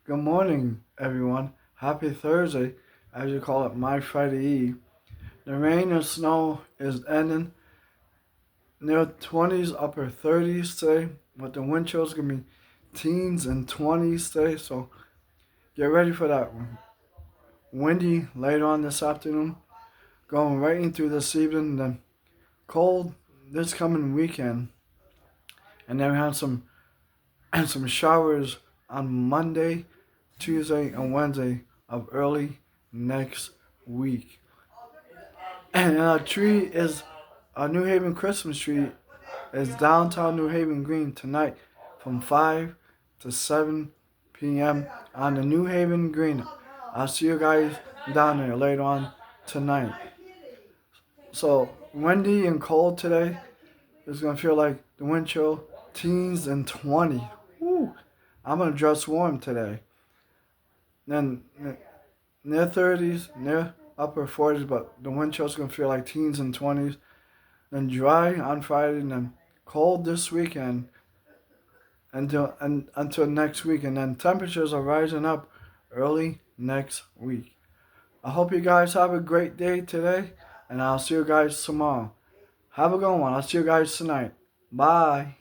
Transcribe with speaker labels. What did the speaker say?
Speaker 1: Good morning, everyone. Happy Thursday, as you call it, my Friday Eve. The rain and snow is ending. Near 20s, upper 30s today, but the wind chill's gonna be teens and 20s today, so get ready for that. Windy later on this afternoon, going right into this evening, then cold this coming weekend, and then we have some showers on Monday, Tuesday, and Wednesday of early next week. And a tree is a New Haven Christmas tree is downtown New Haven Green tonight from 5 to 7 p.m. on the New Haven Green. I'll see you guys down there later on tonight. So windy and cold today. It's gonna feel like the wind chill teens and 20. Woo. I'm gonna dress warm today. Then near 30s, near upper 40s, but the wind chill's gonna feel like teens and 20s. Then dry on Friday, and then cold this weekend until next week, and then temperatures are rising up early next week. I hope you guys have a great day today, and I'll see you guys tomorrow. Have a good one. I'll see you guys tonight. Bye.